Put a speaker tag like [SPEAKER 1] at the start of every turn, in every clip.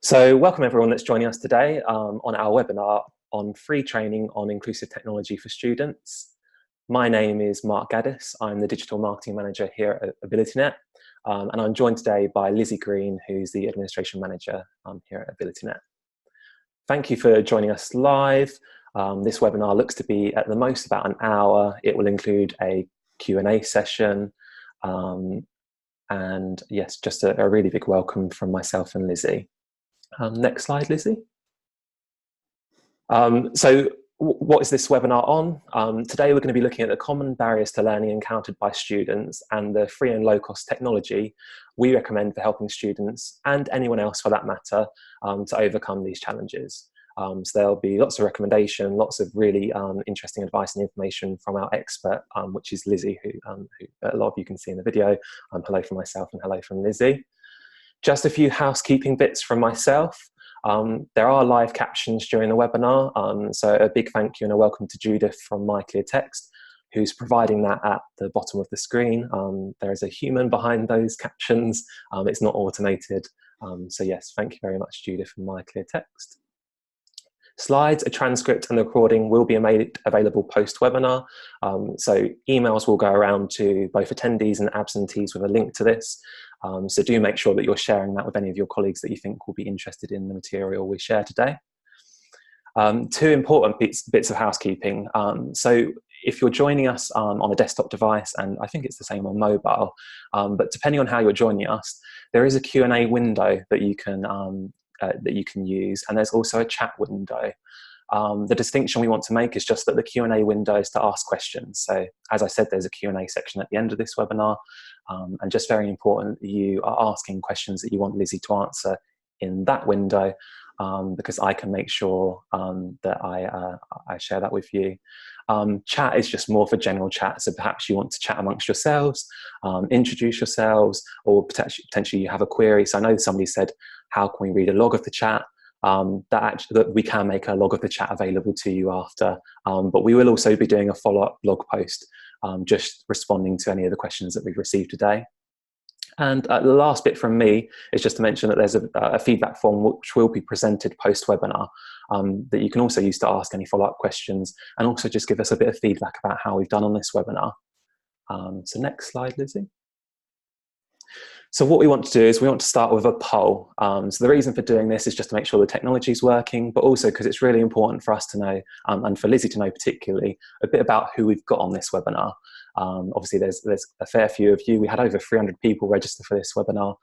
[SPEAKER 1] So welcome everyone that's joining us today on our webinar on free training on inclusive technology for students. My name is Mark Gaddis. I'm the Digital Marketing Manager here at AbilityNet, and I'm joined today by Lizi Green, who's the Administration Manager here at AbilityNet. Thank you for joining us live. This webinar looks to be at the most about an hour. It will include a Q&A session, and yes, just a really big welcome from myself and Lizi. Next slide, Lizi. So what is this webinar on? Today we're going to be looking at the common barriers to learning encountered by students and the free and low-cost technology we recommend for helping students, and anyone else for that matter, to overcome these challenges. So there'll be lots of recommendation, lots of really interesting advice and information from our expert, which is Lizi, who a lot of you can see in the video. Hello from myself and hello from Lizi. Just a few housekeeping bits from myself. There are live captions during the webinar, so a big thank you and a welcome to Judith from MyClearText, who's providing that at the bottom of the screen. There is a human behind those captions. It's not automated. So yes, thank you very much, Judith from MyClearText. Slides, a transcript and the recording will be made available post-webinar. So emails will go around to both attendees and absentees with a link to this. So do make sure that you're sharing that with any of your colleagues that you think will be interested in the material we share today. Two important bits of housekeeping. So if you're joining us on a desktop device, and I think it's the same on mobile, but depending on how you're joining us, there is a Q&A window that you can use, and there's also a chat window. The distinction we want to make is just that the Q&A window is to ask questions. So as I said, there's a Q&A section at the end of this webinar, and just very important that you are asking questions that you want Lizi to answer in that window, because I can make sure that I share that with you. Chat is just more for general chat, so perhaps you want to chat amongst yourselves, introduce yourselves, or potentially you have a query. So I know somebody said, how can we read a log of the chat? That we can make a log of the chat available to you after, but we will also be doing a follow-up blog post, just responding to any of the questions that we've received today. And the last bit from me is just to mention that there's a feedback form which will be presented post-webinar, that you can also use to ask any follow-up questions, and also just give us a bit of feedback about how we've done on this webinar. So next slide, Lizi. So what we want to do is we want to start with a poll. So the reason for doing this is just to make sure the technology is working, but also because it's really important for us to know, and for Lizi to know particularly, a bit about who we've got on this webinar. Obviously there's a fair few of you. We had over 300 people register for this webinar,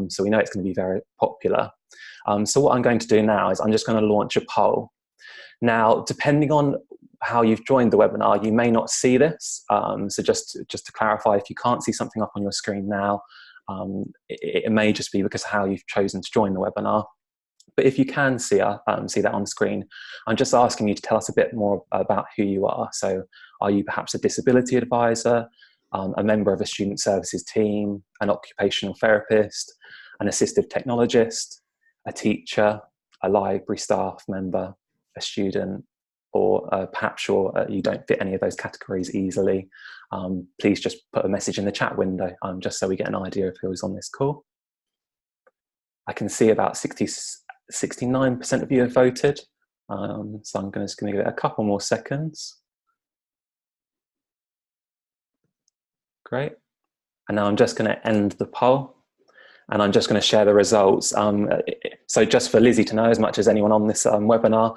[SPEAKER 1] so we know it's going to be very popular. So what I'm going to do now is I'm just going to launch a poll. Now, depending on how you've joined the webinar, you may not see this. So just to clarify, if you can't see something up on your screen now, it may just be because of how you've chosen to join the webinar. But if you can see that on screen, I'm just asking you to tell us a bit more about who you are. So are you perhaps a disability advisor, a member of a student services team, an occupational therapist, an assistive technologist, a teacher, a library staff member, a student, or perhaps you don't fit any of those categories easily, please just put a message in the chat window, just so we get an idea of who is on this call. I can see about 69% of you have voted, so I'm just going to give it a couple more seconds. Great. And now I'm just going to end the poll, and I'm just going to share the results. So just for Lizi to know, as much as anyone on this webinar,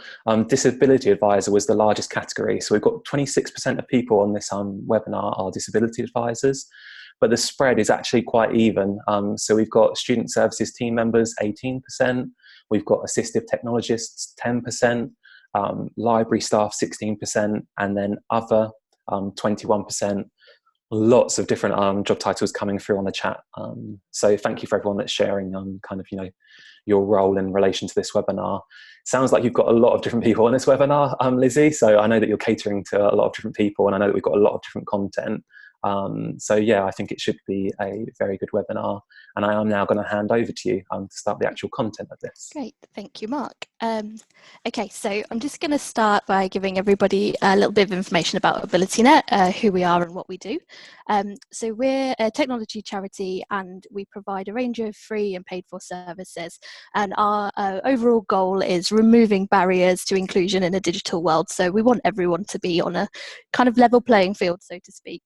[SPEAKER 1] disability advisor was the largest category. So we've got 26% of people on this webinar are disability advisors, but the spread is actually quite even. So we've got student services team members, 18%. We've got assistive technologists, 10%, library staff, 16%, and then other, 21%. Lots of different job titles coming through on the chat. So thank you for everyone that's sharing your role in relation to this webinar. Sounds like you've got a lot of different people on this webinar, Lizi, so I know that you're catering to a lot of different people, and I know that we've got a lot of different content. So yeah, I think it should be a very good webinar. And I am now going to hand over to you to start the actual content of this.
[SPEAKER 2] Great, thank you, Mark. Okay, so I'm just going to start by giving everybody a little bit of information about AbilityNet, who we are and what we do. So we're a technology charity and we provide a range of free and paid for services. And our overall goal is removing barriers to inclusion in a digital world. So we want everyone to be on a kind of level playing field, so to speak.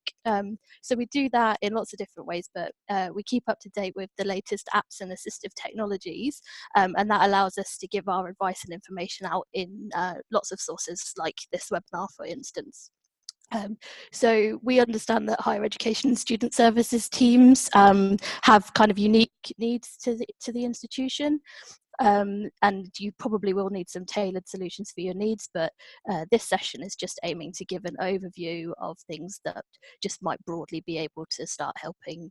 [SPEAKER 2] So we do that in lots of different ways, but we keep up to date with the latest apps and assistive technologies. And that allows us to give our advice and information out in lots of sources like this webinar, for instance. So we understand that higher education and student services teams have kind of unique needs to the institution. And you probably will need some tailored solutions for your needs, but this session is just aiming to give an overview of things that just might broadly be able to start helping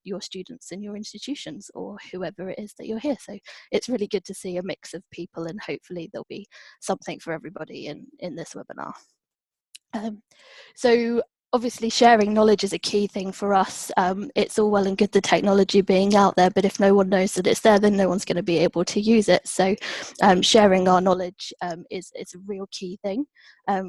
[SPEAKER 2] your students in your institutions or whoever it is that you're here. So it's really good to see a mix of people, and hopefully there'll be something for everybody in this webinar. So obviously sharing knowledge is a key thing for us. It's all well and good the technology being out there, but if no one knows that it's there, then no one's going to be able to use it. So sharing our knowledge is a real key thing.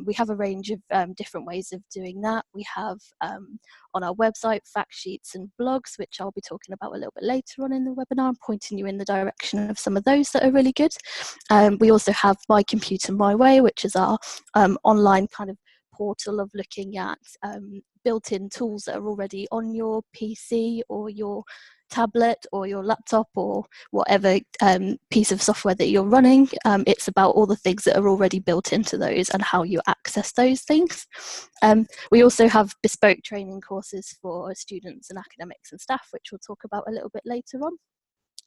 [SPEAKER 2] We have a range of different ways of doing that. We have on our website fact sheets and blogs, which I'll be talking about a little bit later on in the webinar, pointing you in the direction of some of those that are really good. We also have My Computer My Way, which is our online kind of portal of looking at built-in tools that are already on your PC or your tablet or your laptop or whatever piece of software that you're running. It's about all the things that are already built into those and how you access those things. We also have bespoke training courses for students and academics and staff, which we'll talk about a little bit later on.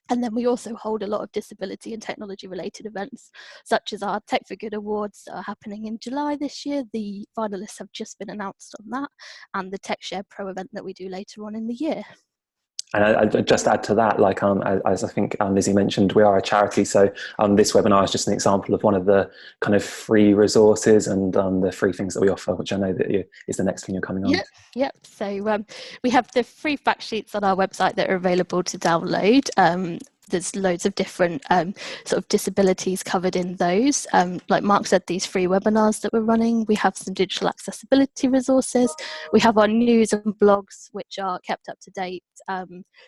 [SPEAKER 2] And then we also hold a lot of disability and technology related events, such as our Tech for Good Awards that are happening in July this year. The finalists have just been announced on that, and the TechShare Pro event that we do later on in the year.
[SPEAKER 1] And I just add to that, like as I think Lizzie mentioned, we are a charity. So this webinar is just an example of one of the kind of free resources and the free things that we offer, which I know that is the next thing you're coming on.
[SPEAKER 2] Yep. So we have the free fact sheets on our website that are available to download. There's loads of different sort of disabilities covered in those. Like Mark said, these free webinars that we're running, we have some digital accessibility resources. We have our news and blogs, which are kept up to date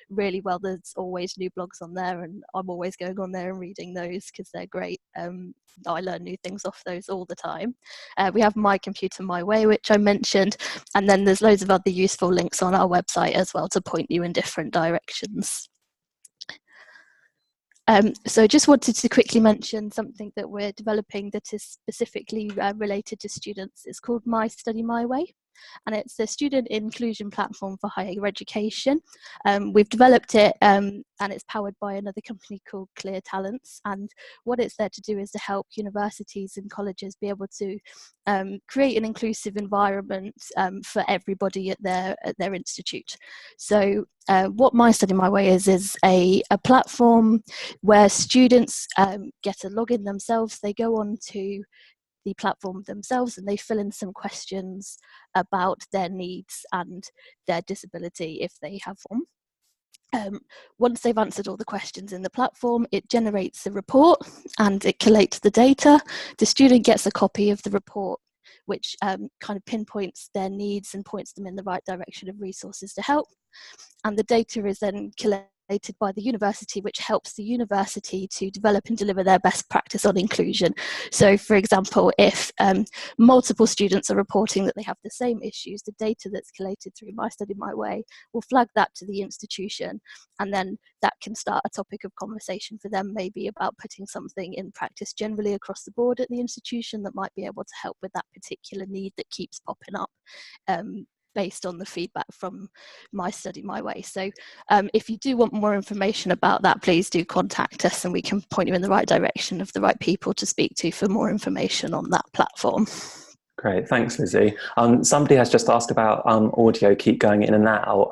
[SPEAKER 2] really well. There's always new blogs on there, and I'm always going on there and reading those because they're great. I learn new things off those all the time. We have My Computer My Way, which I mentioned, and then there's loads of other useful links on our website as well to point you in different directions. So I just wanted to quickly mention something that we're developing that is specifically related to students. It's called My Study My Way, and it's a student inclusion platform for higher education. We've developed it and it's powered by another company called Clear Talents, and what it's there to do is to help universities and colleges be able to create an inclusive environment for everybody at their institute. So what My Study My Way is a platform where students get a login themselves. They go on to the platform themselves and they fill in some questions about their needs and their disability if they have one. Once they've answered all the questions in the platform, it generates a report and it collates the data. The student gets a copy of the report, which kind of pinpoints their needs and points them in the right direction of resources to help. And the data is then collated by the university, which helps the university to develop and deliver their best practice on inclusion. So for example, if multiple students are reporting that they have the same issues, the data that's collated through My Study My Way will flag that to the institution, and then that can start a topic of conversation for them, maybe about putting something in practice generally across the board at the institution that might be able to help with that particular need that keeps popping up. Based on the feedback from My Study My Way. So if you do want more information about that, please do contact us and we can point you in the right direction of the right people to speak to for more information on that platform.
[SPEAKER 1] Great, thanks, Lizzie. Somebody has just asked about audio keep going in and out.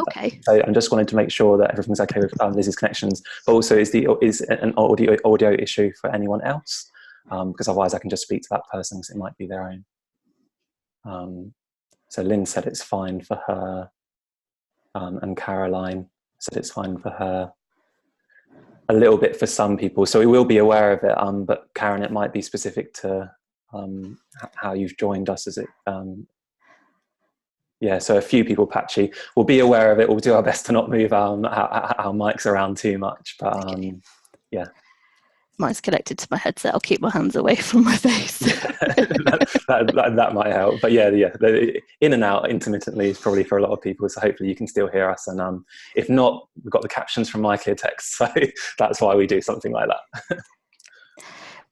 [SPEAKER 2] Okay.
[SPEAKER 1] So I'm just wanting to make sure that everything's okay with Lizzie's connections, but also is an audio issue for anyone else? Because otherwise I can just speak to that person because it might be their own. So Lynn said it's fine for her, and Caroline said it's fine for her. A little bit for some people, so we will be aware of it. But Karen, it might be specific to how you've joined us. As it, yeah. So a few people patchy. We'll be aware of it. We'll do our best to not move our mics around too much. But
[SPEAKER 2] Okay.
[SPEAKER 1] yeah.
[SPEAKER 2] Mine's connected to my headset. I'll keep my hands away from my face.
[SPEAKER 1] that might help. But yeah, in and out intermittently is probably for a lot of people. So hopefully you can still hear us. And if not, we've got the captions from My Clear Text. So that's why we do something like that.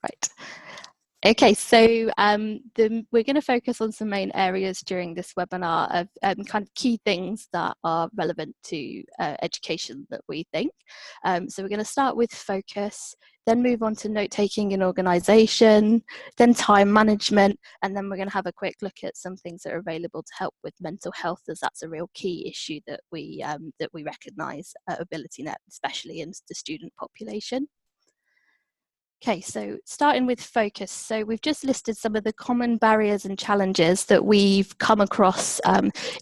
[SPEAKER 2] Right. Okay, so we're going to focus on some main areas during this webinar of kind of key things that are relevant to education that we think. So we're going to start with focus, then move on to note-taking and organisation, then time management, and then we're going to have a quick look at some things that are available to help with mental health, as that's a real key issue that we recognise at AbilityNet, especially in the student population. Okay, so starting with focus. So we've just listed some of the common barriers and challenges that we've come across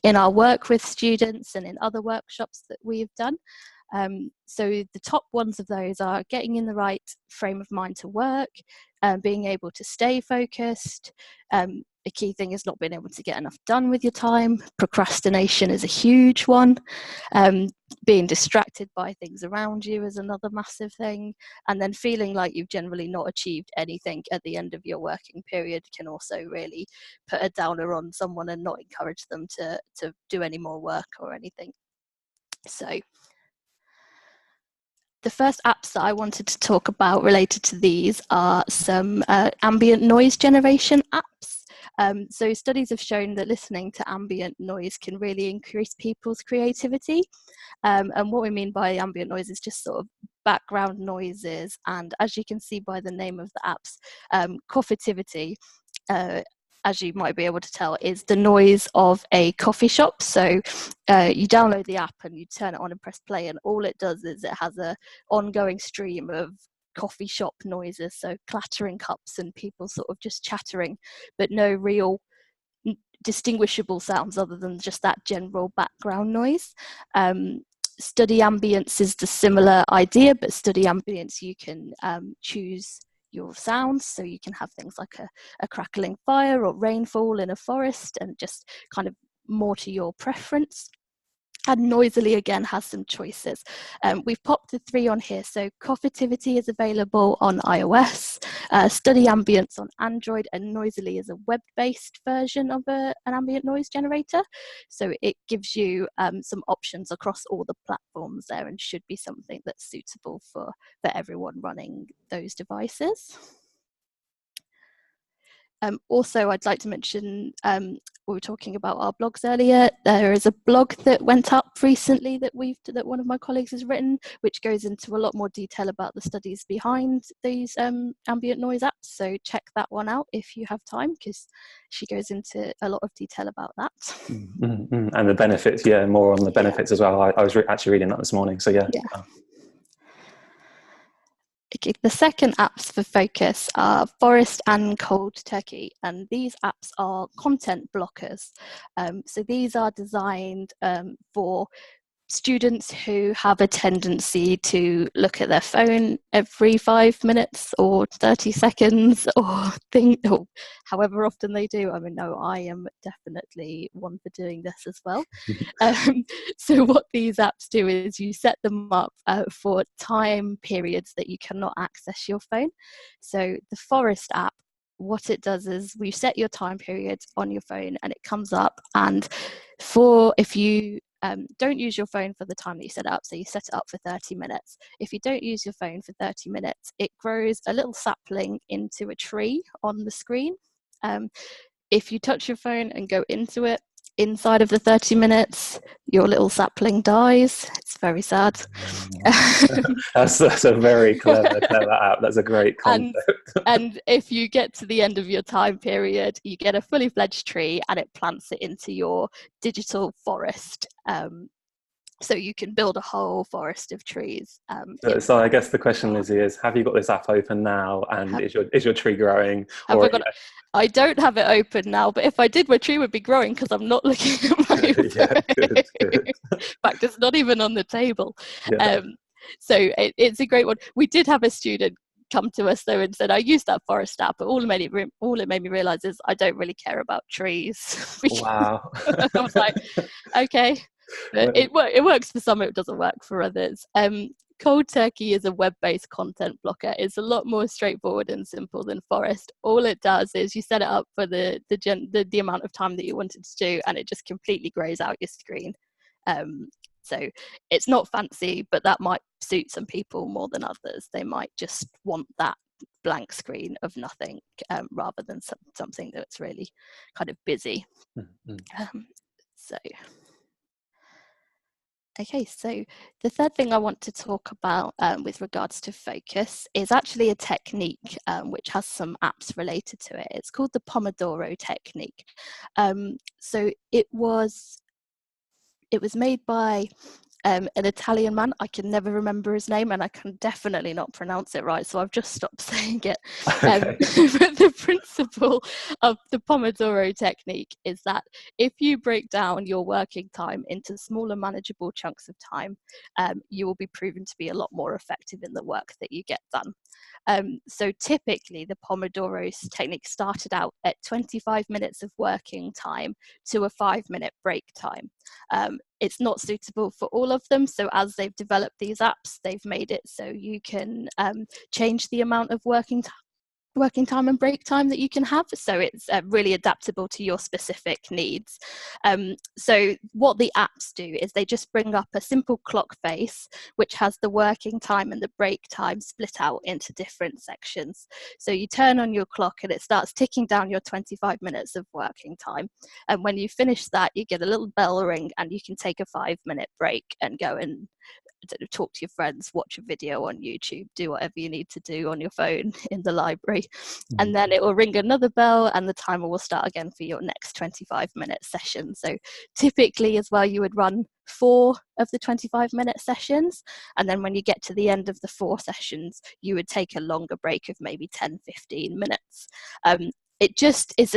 [SPEAKER 2] in our work with students and in other workshops that we've done. So the top ones of those are getting in the right frame of mind to work, being able to stay focused. A key thing is not being able to get enough done with your time. Procrastination is a huge one. Being distracted by things around you is another massive thing. And then feeling like you've generally not achieved anything at the end of your working period can also really put a downer on someone and not encourage them to do any more work or anything. So the first apps that I wanted to talk about related to these are some ambient noise generation apps. So studies have shown that listening to ambient noise can really increase people's creativity. And what we mean by ambient noise is just sort of background noises. And as you can see by the name of the apps, Coffeetivity, as you might be able to tell, is the noise of a coffee shop. So you download the app and you turn it on and press play, and all it does is it has an ongoing stream of coffee shop noises, so clattering cups and people sort of just chattering, but no real distinguishable sounds other than just that general background noise. Study ambience is the similar idea, but study ambience you can choose your sounds, so you can have things like a crackling fire or rainfall in a forest, and just kind of more to your preference. And Noisily again has some choices. We've popped the 3 on here. So Coffeetivity is available on iOS, Study Ambience on Android, and Noisily is a web-based version of an ambient noise generator. So it gives you some options across all the platforms there, and should be something that's suitable for everyone running those devices. Also, I'd like to mention, we were talking about our blogs earlier. There is a blog that went up recently that one of my colleagues has written, which goes into a lot more detail about the studies behind these ambient noise apps. So check that one out if you have time, because she goes into a lot of detail about that.
[SPEAKER 1] Mm-hmm. And the benefits, more on the benefits as well. I was actually reading that this morning, so yeah.
[SPEAKER 2] Okay, the second apps for focus are Forest and Cold Turkey, and these apps are content blockers. So these are designed for students who have a tendency to look at their phone every 5 minutes or 30 seconds or however often they do. I mean, no, I am definitely one for doing this as well. So what these apps do is you set them up for time periods that you cannot access your phone. So the Forest app, what it does is we set your time periods on your phone, and it comes up, and if you don't use your phone for the time that you set it up, so you set it up for 30 minutes. If you don't use your phone for 30 minutes, it grows a little sapling into a tree on the screen. If you touch your phone and go into it, inside of the 30 minutes, your little sapling dies. It's very sad.
[SPEAKER 1] That's a very clever app. That's a great concept.
[SPEAKER 2] And if you get to the end of your time period, you get a fully fledged tree, and it plants it into your digital forest. So you can build a whole forest of trees.
[SPEAKER 1] So I guess the question, Lizzie, is have you got this app open now, and is your tree growing?
[SPEAKER 2] Have I got? I don't have it open now, but if I did, my tree would be growing because I'm not looking at my
[SPEAKER 1] Yeah, good.
[SPEAKER 2] In fact, it's not even on the table.
[SPEAKER 1] Yeah.
[SPEAKER 2] So it's a great one. We did have a student come to us though and said, I used that forest app, but all it made me realize is I don't really care about trees.
[SPEAKER 1] Wow.
[SPEAKER 2] I was like, okay, but it works for some, it doesn't work for others. Cold Turkey is a web-based content blocker. It's a lot more straightforward and simple than Forest. All it does is you set it up for the amount of time that you want it to do, and it just completely grays out your screen. So it's not fancy, but that might suit some people more than others. They might just want that blank screen of nothing rather than something that's really kind of busy. So okay, so the third thing I want to talk about with regards to focus is actually a technique which has some apps related to it. It's called the Pomodoro technique. So it was made by an Italian man. I can never remember his name, and I can definitely not pronounce it right, so I've just stopped saying it.
[SPEAKER 1] Okay.
[SPEAKER 2] But the principle of the Pomodoro technique is that if you break down your working time into smaller, manageable chunks of time, you will be proven to be a lot more effective in the work that you get done. So typically, the Pomodoro technique started out at 25 minutes of working time to a 5-minute break time. It's not suitable for all of them, so as they've developed these apps, they've made it so you can change the amount of working time and break time that you can have, so it's really adaptable to your specific needs. So what the apps do is they just bring up a simple clock face which has the working time and the break time split out into different sections. So you turn on your clock and it starts ticking down your 25 minutes of working time, and when you finish that, you get a little bell ring and you can take a 5-minute break and go and talk to your friends, watch a video on YouTube, do whatever you need to do on your phone in the library, and then it will ring another bell and the timer will start again for your next 25-minute session. So typically as well, you would run 4 of the 25-minute sessions, and then when you get to the end of the 4 sessions, you would take a longer break of maybe 10-15 minutes. It just is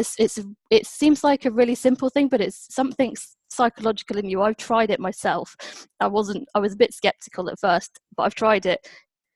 [SPEAKER 2] it seems like a really simple thing, but it's something psychological in you. I've tried it myself. I was a bit skeptical at first, but I've tried it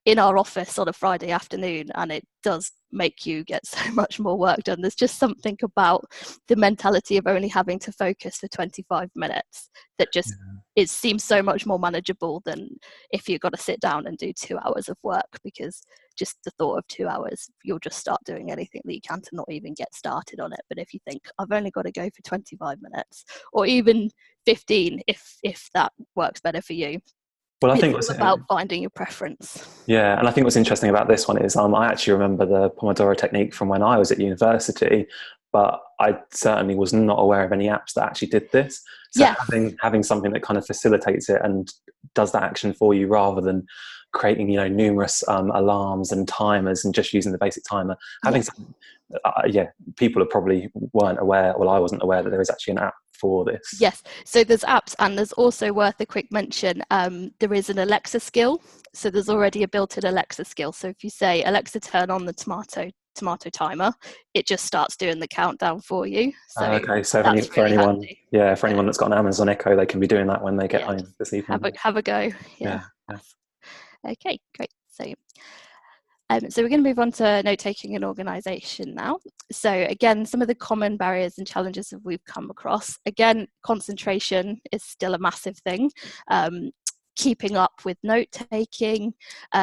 [SPEAKER 2] in our office on a Friday afternoon, and it does make you get so much more work done. There's just something about the mentality of only having to focus for 25 minutes that just it seems so much more manageable than if you've got to sit down and do 2 hours of work, because just the thought of 2 hours, you'll just start doing anything that you can to not even get started on it. But if you think, I've only got to go for 25 minutes or even 15, if that works better for you,
[SPEAKER 1] Well, I think
[SPEAKER 2] it's all about finding your preference.
[SPEAKER 1] Yeah, and I think what's interesting about this one is I actually remember the Pomodoro technique from when I was at university, but I certainly was not aware of any apps that actually did this. So having something that kind of facilitates it and does that action for you rather than creating numerous alarms and timers and just using the basic timer, having something, people are probably weren't aware. Well, I wasn't aware that there is actually an app for this.
[SPEAKER 2] Yes, so there's apps, and there's also worth a quick mention, there is an Alexa skill. So there's already a built-in Alexa skill. So if you say, Alexa, turn on the tomato timer, it just starts doing the countdown for you. So
[SPEAKER 1] okay, so
[SPEAKER 2] that's
[SPEAKER 1] for
[SPEAKER 2] really
[SPEAKER 1] anyone,
[SPEAKER 2] handy.
[SPEAKER 1] for anyone that's got an Amazon Echo, they can be doing that when they get home this evening.
[SPEAKER 2] Have a go.
[SPEAKER 1] Yeah.
[SPEAKER 2] Okay, great. So we're going to move on to note-taking and organisation now. So again, some of the common barriers and challenges that we've come across. Again, concentration is still a massive thing. Keeping up with note-taking,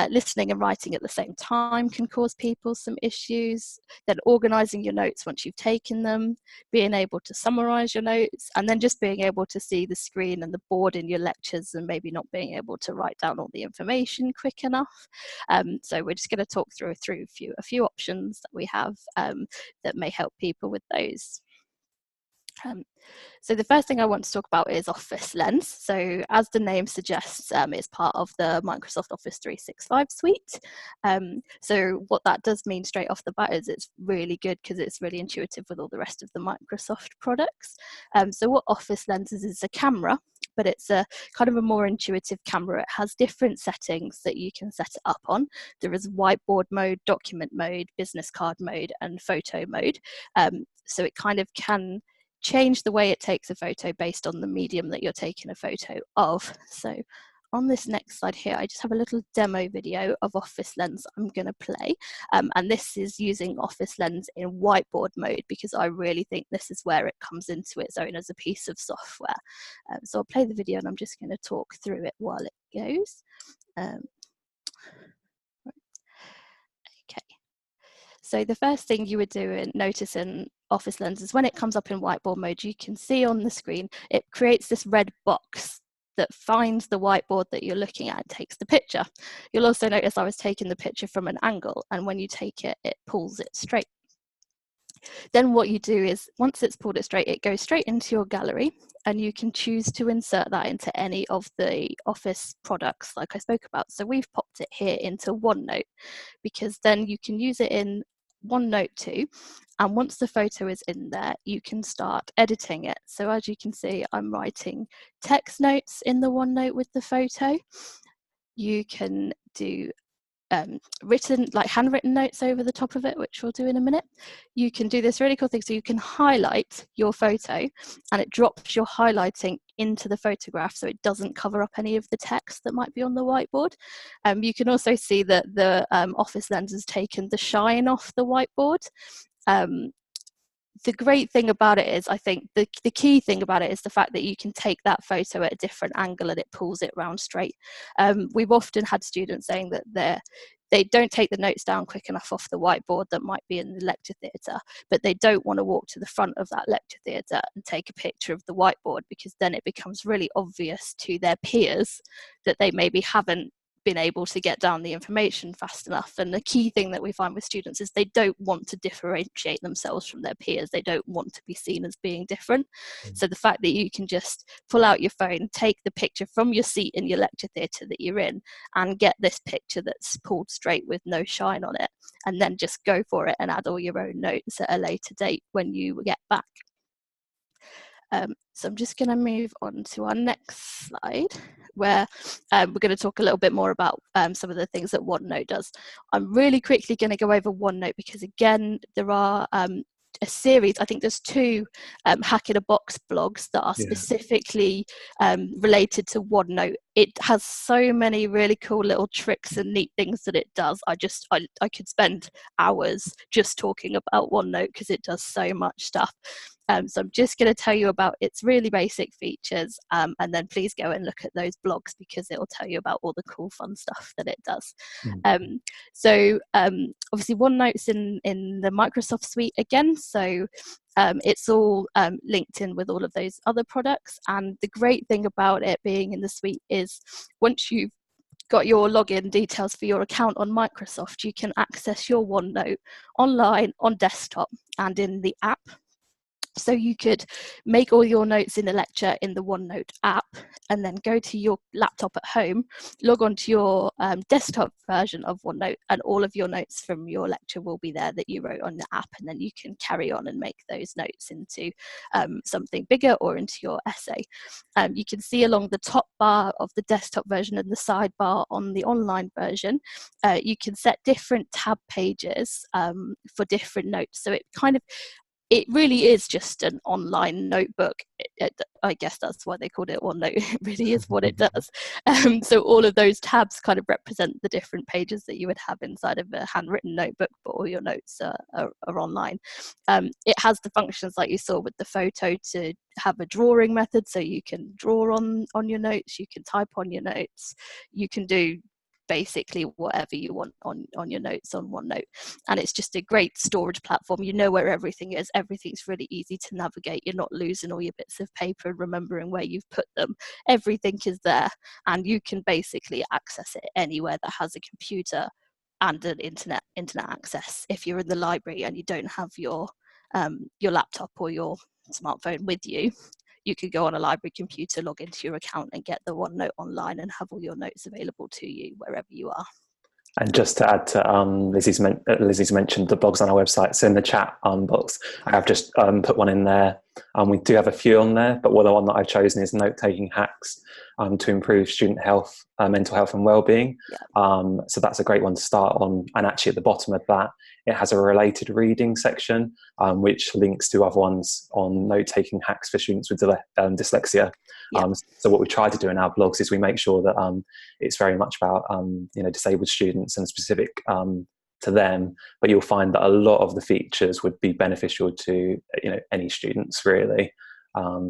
[SPEAKER 2] listening and writing at the same time can cause people some issues. Then organising your notes once you've taken them, being able to summarise your notes, and then just being able to see the screen and the board in your lectures and maybe not being able to write down all the information quick enough. So we're just going to talk through a few options that we have that may help people with those. Um, so the first thing I want to talk about is Office Lens. So as the name suggests, it's part of the Microsoft Office 365 suite. So what that does mean straight off the bat is it's really good because it's really intuitive with all the rest of the Microsoft products. So what Office Lens is a camera, but it's a kind of a more intuitive camera. It has different settings that you can set it up on. There is whiteboard mode, document mode, business card mode, and photo mode. So it kind of can change the way it takes a photo based on the medium that you're taking a photo of. So on this next slide here, I just have a little demo video of Office Lens I'm going to play. And this is using Office Lens in whiteboard mode because I really think this is where it comes into its own as a piece of software. So I'll play the video and I'm just going to talk through it while it goes. Okay. So the first thing you would do and notice in Office Lens is when it comes up in whiteboard mode, you can see on the screen, it creates this red box that finds the whiteboard that you're looking at and takes the picture. You'll also notice I was taking the picture from an angle, and when you take it, it pulls it straight. Then what you do is, once it's pulled it straight, it goes straight into your gallery, and you can choose to insert that into any of the Office products like I spoke about. So we've popped it here into OneNote, because then you can use it in OneNote too. And once the photo is in there, you can start editing it. So as you can see, I'm writing text notes in the OneNote with the photo. You can do written, like handwritten notes over the top of it, which we'll do in a minute. You can do this really cool thing. So you can highlight your photo and it drops your highlighting into the photograph so it doesn't cover up any of the text that might be on the whiteboard. You can also see that the Office Lens has taken the shine off the whiteboard. The great thing about it is, I think the key thing about it is the fact that you can take that photo at a different angle and it pulls it round straight. We've often had students saying that they don't take the notes down quick enough off the whiteboard that might be in the lecture theatre, but they don't want to walk to the front of that lecture theatre and take a picture of the whiteboard, because then it becomes really obvious to their peers that they maybe haven't been able to get down the information fast enough. And the key thing that we find with students is they don't want to differentiate themselves from their peers. They don't want to be seen as being different. So the fact that you can just pull out your phone, take the picture from your seat in your lecture theatre that you're in, and get this picture that's pulled straight with no shine on it, and then just go for it and add all your own notes at a later date when you get back. So I'm just going to move on to our next slide, where we're going to talk a little bit more about some of the things that OneNote does. I'm really quickly going to go over OneNote because, again, there are a series, I think there's 2 Hack in a Box blogs that are specifically related to OneNote. It has so many really cool little tricks and neat things that it does. I could spend hours just talking about OneNote because it does so much stuff. So I'm just going to tell you about its really basic features, and then please go and look at those blogs because it will tell you about all the cool fun stuff that it does. So obviously OneNote's in the Microsoft suite again, so it's all linked in with all of those other products. And the great thing about it being in the suite is once you've got your login details for your account on Microsoft, you can access your OneNote online, on desktop, and in the app. So you could make all your notes in the lecture in the OneNote app, and then go to your laptop at home, log on to your desktop version of OneNote, and all of your notes from your lecture will be there that you wrote on the app, and then you can carry on and make those notes into something bigger or into your essay. You can see along the top bar of the desktop version and the sidebar on the online version, you can set different tab pages for different notes. So it really is just an online notebook. I guess that's why they called it OneNote. It really is what it does. So all of those tabs kind of represent the different pages that you would have inside of a handwritten notebook, but all your notes are online. It has the functions like you saw with the photo to have a drawing method, so you can draw on your notes, you can type on your notes, you can do basically whatever you want on your notes on OneNote. And it's just a great storage platform. You know where everything is. Everything's really easy to navigate. You're not losing all your bits of paper and remembering where you've put them. Everything is there, and you can basically access it anywhere that has a computer and an internet access. If you're in the library and you don't have your laptop or your smartphone with you, you could go on a library computer, log into your account and get the OneNote online and have all your notes available to you wherever you are.
[SPEAKER 1] And just to add to Lizzie's mentioned the blogs on our website. So in the chat box, I have just put one in there. We do have a few on there, but the one that I've chosen is note-taking hacks to improve student health, mental health and well-being.
[SPEAKER 2] Yeah.
[SPEAKER 1] So that's a great one to start on. And actually at the bottom of that, it has a related reading section, which links to other ones on note-taking hacks for students with dyslexia.
[SPEAKER 2] Yeah.
[SPEAKER 1] So what we try to do in our blogs is we make sure that it's very much about disabled students and specific to them, but you'll find that a lot of the features would be beneficial to any students really.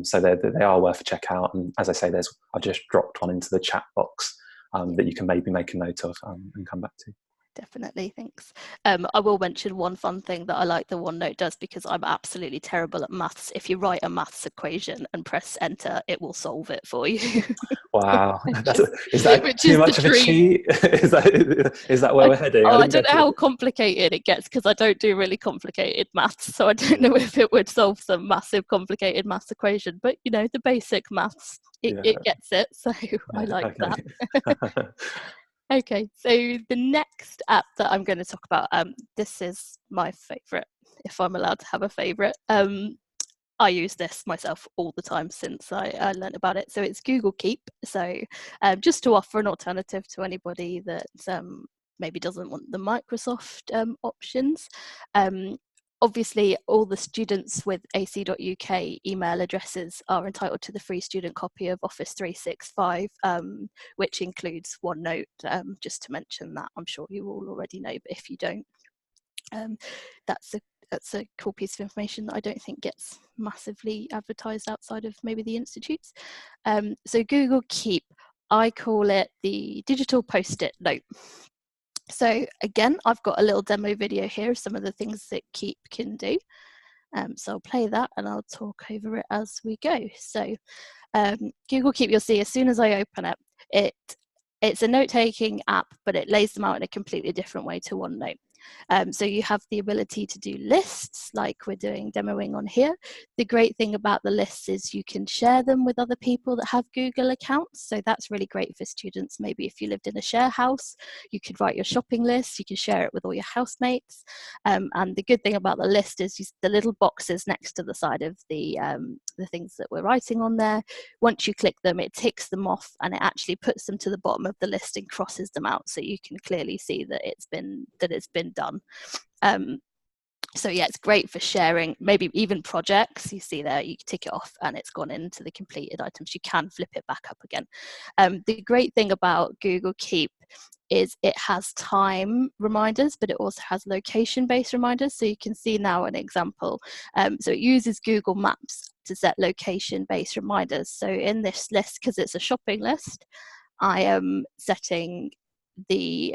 [SPEAKER 1] So they are worth a check out. And as I say, I've just dropped one into the chat box that you can maybe make a note of and come back to.
[SPEAKER 2] Definitely, thanks. I will mention one fun thing that I like the OneNote does, because I'm absolutely terrible at maths. If you write a maths equation and press enter, it will solve it for you.
[SPEAKER 1] Wow, is that too much of a cheat? is that where we're heading?
[SPEAKER 2] I don't know how complicated it gets, because I don't do really complicated maths, so I don't know if it would solve some massive complicated maths equation. But the basic maths, it gets it. So yeah, I like that. Okay, so the next app that I'm going to talk about, this is my favourite, if I'm allowed to have a favourite. I use this myself all the time since I learned about it. So it's Google Keep. So just to offer an alternative to anybody that maybe doesn't want the Microsoft options. Obviously, all the students with ac.uk email addresses are entitled to the free student copy of Office 365, which includes OneNote, just to mention that. I'm sure you all already know, but if you don't, that's a cool piece of information that I don't think gets massively advertised outside of maybe the institutes. So Google Keep, I call it the digital post-it note. So again, I've got a little demo video here of some of the things that Keep can do. So I'll play that and I'll talk over it as we go. So Google Keep, you'll see as soon as I open it, it's a note-taking app, but it lays them out in a completely different way to OneNote. So you have the ability to do lists like we're demoing on here. The great thing about the lists is you can share them with other people that have Google accounts. So that's really great for students. Maybe if you lived in a share house, you could write your shopping list, you can share it with all your housemates. And the good thing about the list is the little boxes next to the side of the things that we're writing on there. Once you click them, it ticks them off and it actually puts them to the bottom of the list and crosses them out, so you can clearly see that it's been done. So yeah, it's great for sharing, maybe even projects. You see there, you tick it off and it's gone into the completed items. You can flip it back up again. The great thing about Google Keep is it has time reminders, but it also has location-based reminders. So you can see now an example. So it uses Google Maps to set location-based reminders. So in this list, because it's a shopping list, I am setting the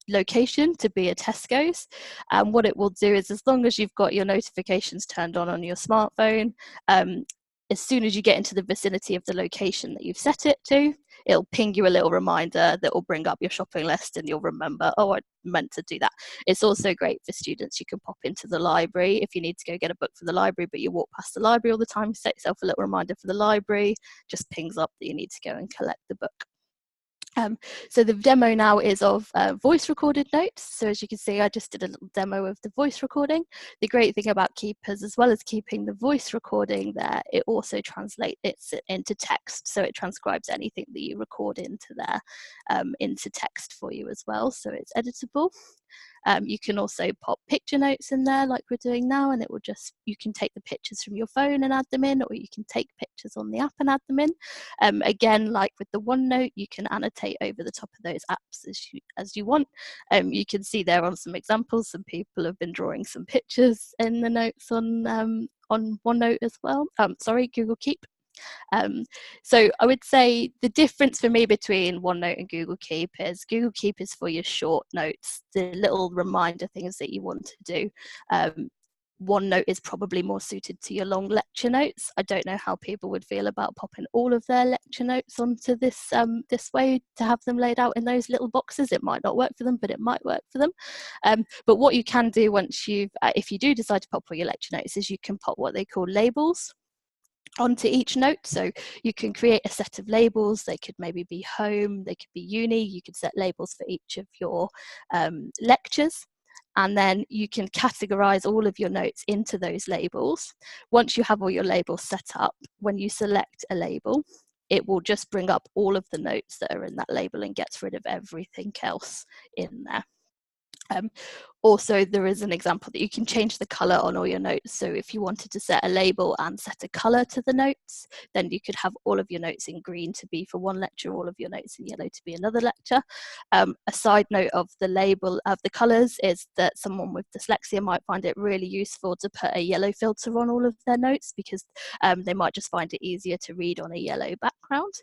[SPEAKER 2] location to be a Tesco's, and what it will do is, as long as you've got your notifications turned on your smartphone, as soon as you get into the vicinity of the location that you've set it to, it'll ping you a little reminder that will bring up your shopping list and you'll remember, oh, I meant to do that. It's also great for students. You can pop into the library if you need to go get a book for the library, but you walk past the library all the time, set yourself a little reminder for the library, just pings up that you need to go and collect the book. So the demo now is of voice recorded notes. So as you can see, I just did a little demo of the voice recording. The great thing about Keep is, as well as keeping the voice recording there, it also translates it into text. So it transcribes anything that you record into there into text for you as well. So it's editable. You can also pop picture notes in there like we're doing now, and it will just, you can take the pictures from your phone and add them in, or you can take pictures on the app and add them in. Again, like with the OneNote, you can annotate over the top of those apps as you want. You can see there on some examples, some people have been drawing some pictures in the notes on OneNote as well. Google Keep. So I would say the difference for me between OneNote and Google Keep is for your short notes, the little reminder things that you want to do. OneNote is probably more suited to your long lecture notes. I don't know how people would feel about popping all of their lecture notes onto this this way, to have them laid out in those little boxes. It might not work for them, but it might work for them. But what you can do once you've, if you do decide to pop all your lecture notes, is you can pop what they call labels onto each note. So you can create a set of labels. They could maybe be home, they could be uni. You could set labels for each of your lectures. And then you can categorize all of your notes into those labels. Once you have all your labels set up, when you select a label, it will just bring up all of the notes that are in that label and gets rid of everything else in there. Also, there is an example that you can change the color on all your notes. So if you wanted to set a label and set a color to the notes, then you could have all of your notes in green to be for one lecture, all of your notes in yellow to be another lecture. A side note of the label of the colors is that someone with dyslexia might find it really useful to put a yellow filter on all of their notes, because they might just find it easier to read on a yellow background.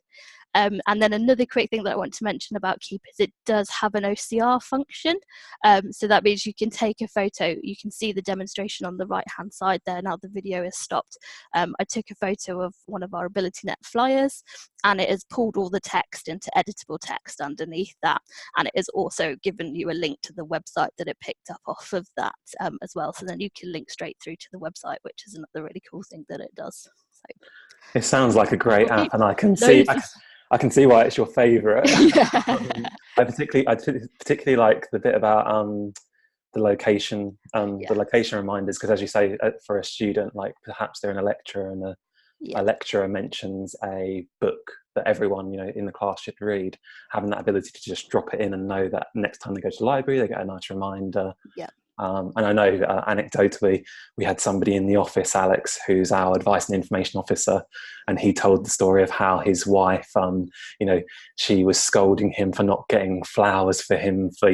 [SPEAKER 2] And then another quick thing that I want to mention about Keep is it does have an OCR function. So that means you can take a photo. You can see the demonstration on the right hand side there. Now the video is stopped. I took a photo of one of our AbilityNet flyers, and it has pulled all the text into editable text underneath that. And it has also given you a link to the website that it picked up off of that as well. So then you can link straight through to the website, which is another really cool thing that it does. So
[SPEAKER 1] It sounds like a great app, and I can see why it's your favourite.
[SPEAKER 2] Yeah.
[SPEAKER 1] I particularly like the bit about the location reminders, because as you say, for a student, like perhaps they're in a lecture and a lecturer mentions a book that everyone in the class should read, having that ability to just drop it in and know that next time they go to the library they get a nice reminder. And I know anecdotally we had somebody in the office, Alex, who's our advice and information officer, and he told the story of how his wife, she was scolding him for not getting flowers for him for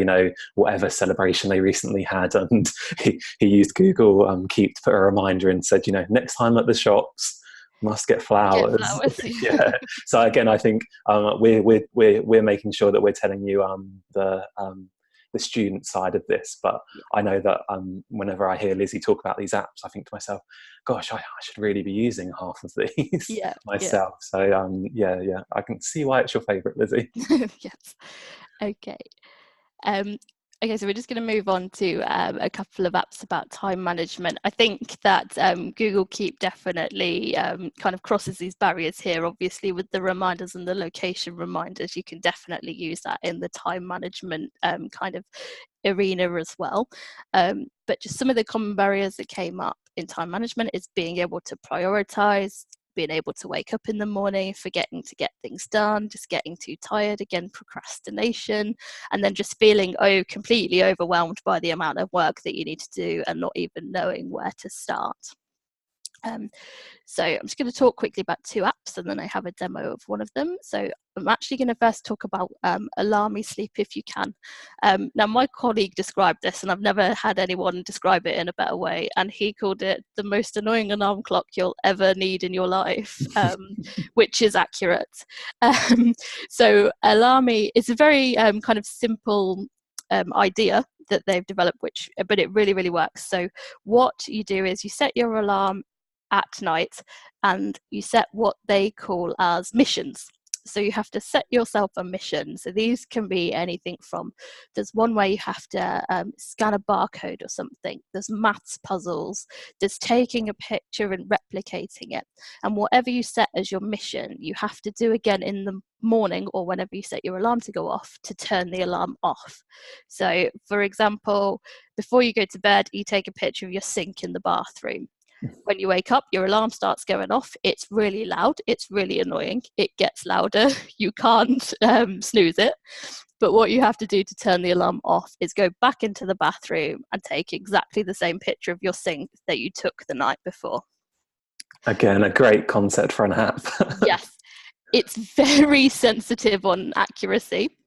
[SPEAKER 1] whatever celebration they recently had, and he used Google Keep to put a reminder and said, next time at the shops must get flowers. Yeah. So again, I think we're making sure that we're telling you the student side of this, but I know that whenever I hear Lizzie talk about these apps, I think to myself, gosh, I should really be using half of these myself. So I can see why it's your favorite, Lizzie.
[SPEAKER 2] Yes. Okay. Okay, so we're just going to move on to a couple of apps about time management. I think that Google Keep definitely kind of crosses these barriers here. Obviously, with the reminders and the location reminders, you can definitely use that in the time management kind of arena as well. But just some of the common barriers that came up in time management is being able to prioritize, being able to wake up in the morning, forgetting to get things done, just getting too tired, again, procrastination, and then just feeling completely overwhelmed by the amount of work that you need to do and not even knowing where to start. So I'm just going to talk quickly about two apps, and then I have a demo of one of them. So I'm actually going to first talk about Alarm Me Sleep If You Can. Now my colleague described this, and I've never had anyone describe it in a better way, and he called it the most annoying alarm clock you'll ever need in your life, which is accurate. So Alarm Me is a very kind of simple idea that they've developed, but it really, really works. So what you do is you set your alarm at night, and you set what they call as missions. So you have to set yourself a mission. So these can be anything from, there's one where you have to scan a barcode or something. There's maths puzzles. There's taking a picture and replicating it. And whatever you set as your mission, you have to do again in the morning or whenever you set your alarm to go off to turn the alarm off. So for example, before you go to bed, you take a picture of your sink in the bathroom. When you wake up, your alarm starts going off. It's really loud. It's really annoying. It gets louder. You can't snooze it. But what you have to do to turn the alarm off is go back into the bathroom and take exactly the same picture of your sink that you took the night before.
[SPEAKER 1] Again, a great concept for an app.
[SPEAKER 2] Yes. It's very sensitive on accuracy.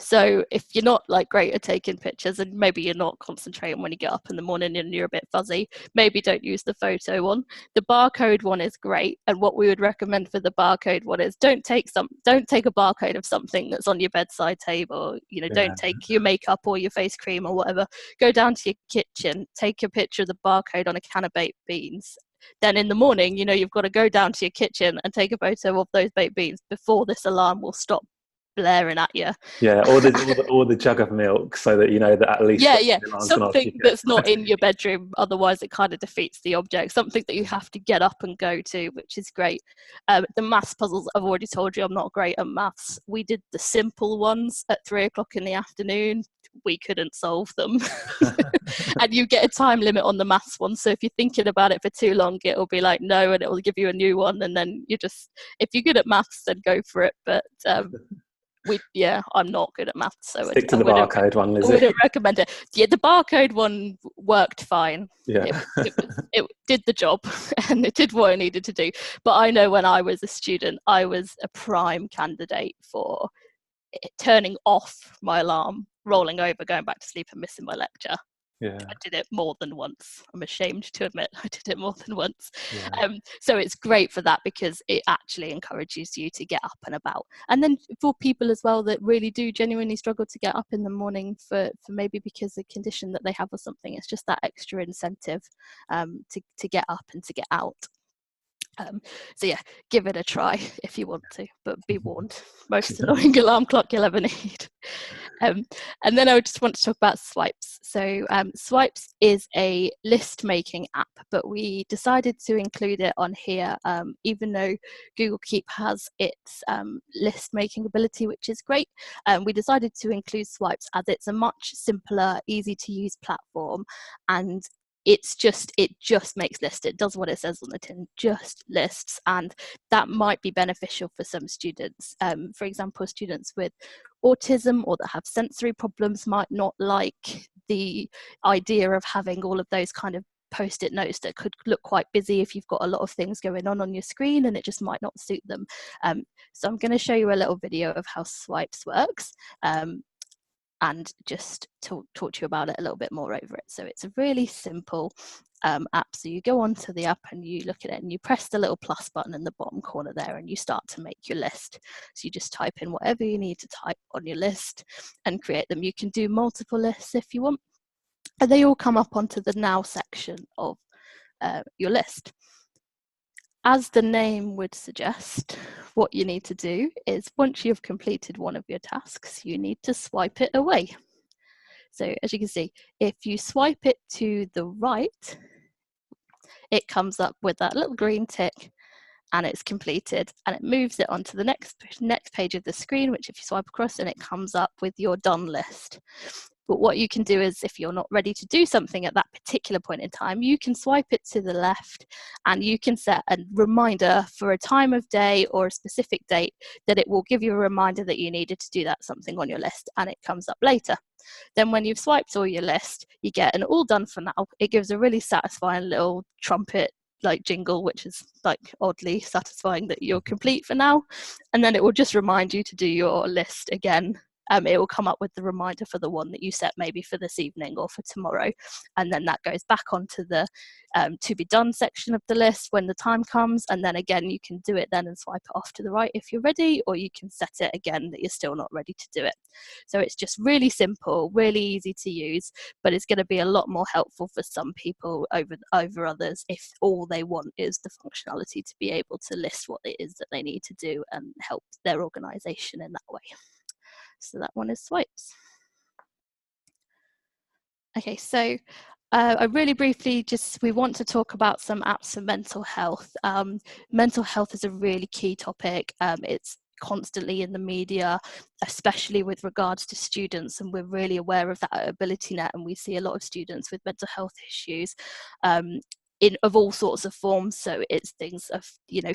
[SPEAKER 2] So if you're not like great at taking pictures, and maybe you're not concentrating when you get up in the morning and you're a bit fuzzy, maybe don't use the photo one. The barcode one is great, and what we would recommend for the barcode one is don't take a barcode of something that's on your bedside table. You know,
[SPEAKER 1] Yeah.
[SPEAKER 2] don't take your makeup or your face cream or whatever. Go down to your kitchen, take a picture of the barcode on a can of baked beans. Then in the morning, you know, you've got to go down to your kitchen and take a photo of those baked beans before this alarm will stop blaring at you.
[SPEAKER 1] Yeah, or the jug of milk, so that you know that at least
[SPEAKER 2] Yeah,
[SPEAKER 1] the alarm's gone off.
[SPEAKER 2] something that's not in your bedroom, otherwise it kind of defeats the object. Something that you have to get up and go to, which is great. The maths puzzles, I've already told you I'm not great at maths. We did the simple ones at 3 o'clock in the afternoon. We couldn't solve them. And you get a time limit on the maths one, so if you're thinking about it for too long, it'll be like no, and it will give you a new one, and then you just, if you're good at maths, then go for it. But I'm not good at maths, so
[SPEAKER 1] Stick to the barcode one,
[SPEAKER 2] I
[SPEAKER 1] Lizzie.
[SPEAKER 2] wouldn't recommend it. Yeah, the barcode one worked fine.
[SPEAKER 1] Yeah.
[SPEAKER 2] It did the job, and it did what it needed to do. But I know when I was a student, I was a prime candidate for turning off my alarm, rolling over, going back to sleep, and missing my lecture.
[SPEAKER 1] Yeah.
[SPEAKER 2] I did it more than once. I'm ashamed to admit I did it more than once.
[SPEAKER 1] Yeah.
[SPEAKER 2] So it's great for that, because it actually encourages you to get up and about. And then for people as well that really do genuinely struggle to get up in the morning for maybe because of condition that they have or something, it's just that extra incentive to get up and to get out. So yeah, give it a try if you want to, but be warned, most annoying alarm clock you'll ever need. And then I just want to talk about Swipes. So Swipes is a list making app, but we decided to include it on here, even though Google Keep has its list making ability, which is great. We decided to include Swipes as it's a much simpler, easy to use platform, and it just makes lists. It does what it says on the tin, just lists, and that might be beneficial for some students. For example, students with autism or that have sensory problems might not like the idea of having all of those kind of post-it notes that could look quite busy if you've got a lot of things going on your screen, and it just might not suit them. So I'm going to show you a little video of how Swipes works. And just talk to you about it a little bit more over it. So it's a really simple app. So you go onto the app and you look at it and you press the little plus button in the bottom corner there, and you start to make your list. So you just type in whatever you need to type on your list and create them. You can do multiple lists if you want, and they all come up onto the now section of your list. As the name would suggest, what you need to do is once you've completed one of your tasks, you need to swipe it away. So as you can see, if you swipe it to the right, it comes up with that little green tick and it's completed, and it moves it onto the next page of the screen, which if you swipe across, and it comes up with your done list. But what you can do is, if you're not ready to do something at that particular point in time, you can swipe it to the left and you can set a reminder for a time of day or a specific date that it will give you a reminder that you needed to do that something on your list, and it comes up later. Then when you've swiped all your list, you get an all done for now. It gives a really satisfying little trumpet like jingle, which is like oddly satisfying that you're complete for now. And then it will just remind you to do your list again. It will come up with the reminder for the one that you set maybe for this evening or for tomorrow, and then that goes back onto the to be done section of the list when the time comes, and then again you can do it then and swipe it off to the right if you're ready, or you can set it again that you're still not ready to do it. So it's just really simple, really easy to use, but it's going to be a lot more helpful for some people over others if all they want is the functionality to be able to list what it is that they need to do and help their organisation in that way. So that one is Swipes. Okay, so I really briefly we want to talk about some apps for mental health. Mental health is a really key topic. It's constantly in the media, especially with regards to students, and we're really aware of that at AbilityNet, and we see a lot of students with mental health issues of all sorts of forms. So it's things of,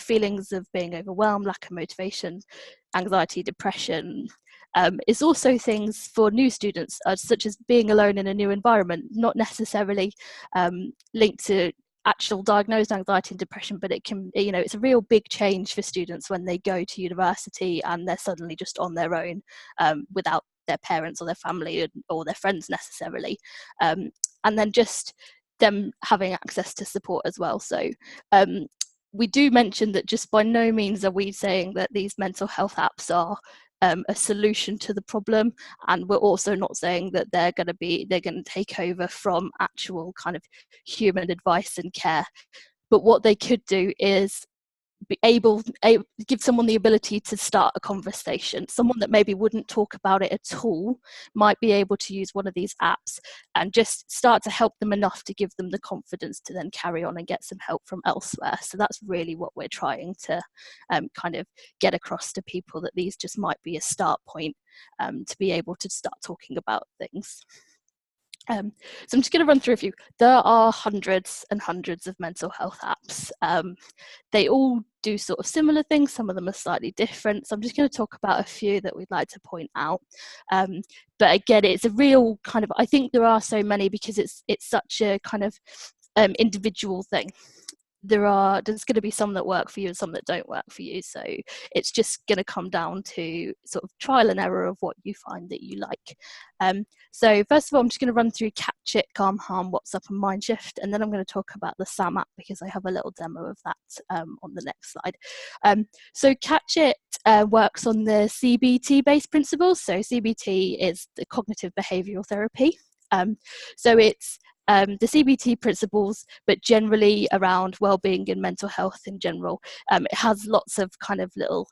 [SPEAKER 2] feelings of being overwhelmed, lack of motivation, anxiety, depression. It's also things for new students, such as being alone in a new environment, not necessarily linked to actual diagnosed anxiety and depression, but it can, it's a real big change for students when they go to university and they're suddenly just on their own without their parents or their family or their friends necessarily, and then just them having access to support as well. So we do mention that just by no means are we saying that these mental health apps are a solution to the problem, and we're also not saying that they're going to take over from actual kind of human advice and care. But what they could do is be able give someone the ability to start a conversation. Someone that maybe wouldn't talk about it at all might be able to use one of these apps and just start to help them enough to give them the confidence to then carry on and get some help from elsewhere. So that's really what we're trying to kind of get across to people, that these just might be a start point to be able to start talking about things. So I'm just going to run through a few. There are hundreds and hundreds of mental health apps. They all do sort of similar things. Some of them are slightly different. So I'm just going to talk about a few that we'd like to point out. But again, it's a real kind of, I think there are so many because it's such a kind of individual thing. There's going to be some that work for you and some that don't work for you. So it's just going to come down to sort of trial and error of what you find that you like. So first of all, I'm just going to run through Catch It, Calm, Harm, WhatsApp and Mindshift, and then I'm going to talk about the SAM app because I have a little demo of that on the next slide. So Catch It works on the CBT based principles. So CBT is the cognitive behavioral therapy. So it's the CBT principles, but generally around well-being and mental health in general. It has lots of kind of little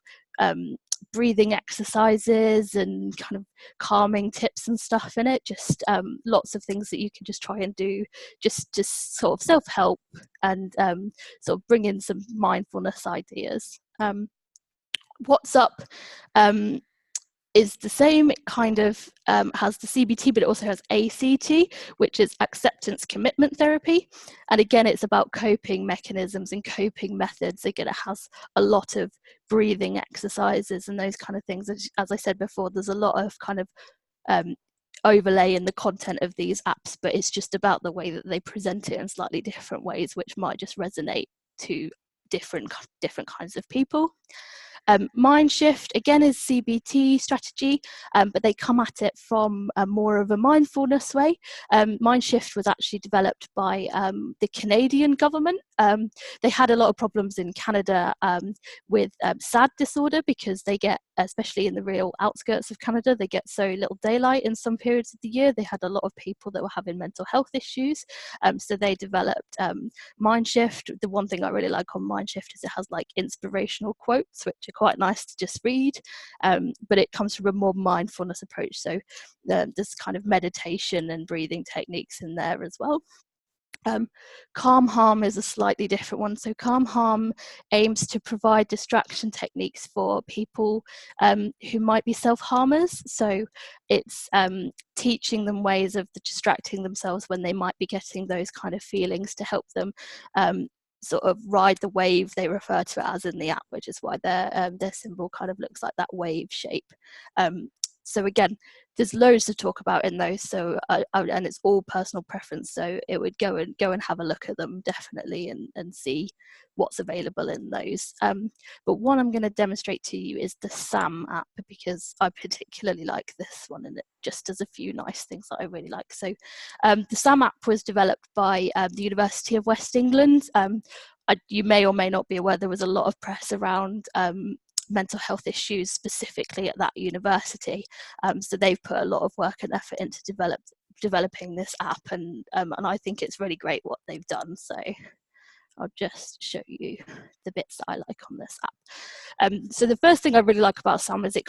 [SPEAKER 2] breathing exercises and kind of calming tips and stuff in it. Just lots of things that you can just try and do, just sort of self-help and sort of bring in some mindfulness ideas. WhatsApp is the same. It kind of has the CBT, but it also has ACT, which is acceptance commitment therapy. And again, it's about coping mechanisms and coping methods. Again, it has a lot of breathing exercises and those kind of things. As I said before, there's a lot of kind of overlay in the content of these apps, but it's just about the way that they present it in slightly different ways, which might just resonate to different kinds of people. Mindshift, again, is CBT strategy, but they come at it from more of a mindfulness way. Mindshift was actually developed by the Canadian government. They had a lot of problems in Canada with SAD disorder because they get, especially in the real outskirts of Canada, they get so little daylight in some periods of the year. They had a lot of people that were having mental health issues. So they developed Mindshift. The one thing I really like on Mindshift is it has like inspirational quotes, which are quite nice to just read, but it comes from a more mindfulness approach. So there's kind of meditation and breathing techniques in there as well. Calm Harm is a slightly different one. So Calm Harm aims to provide distraction techniques for people who might be self-harmers. So it's teaching them ways of distracting themselves when they might be getting those kind of feelings to help them sort of ride the wave. They refer to it as in the app, which is why their symbol kind of looks like that wave shape. So again, there's loads to talk about in those. So and it's all personal preference. So it would go and have a look at them definitely and see what's available in those. But one I'm going to demonstrate to you is the SAM app because I particularly like this one and it just does a few nice things that I really like. So the SAM app was developed by the University of West England. You may or may not be aware there was a lot of press around mental health issues specifically at that university, so they've put a lot of work and effort into developing this app, and I think it's really great what they've done. So I'll just show you the bits that I like on this app. So the first thing I really like about SAM is it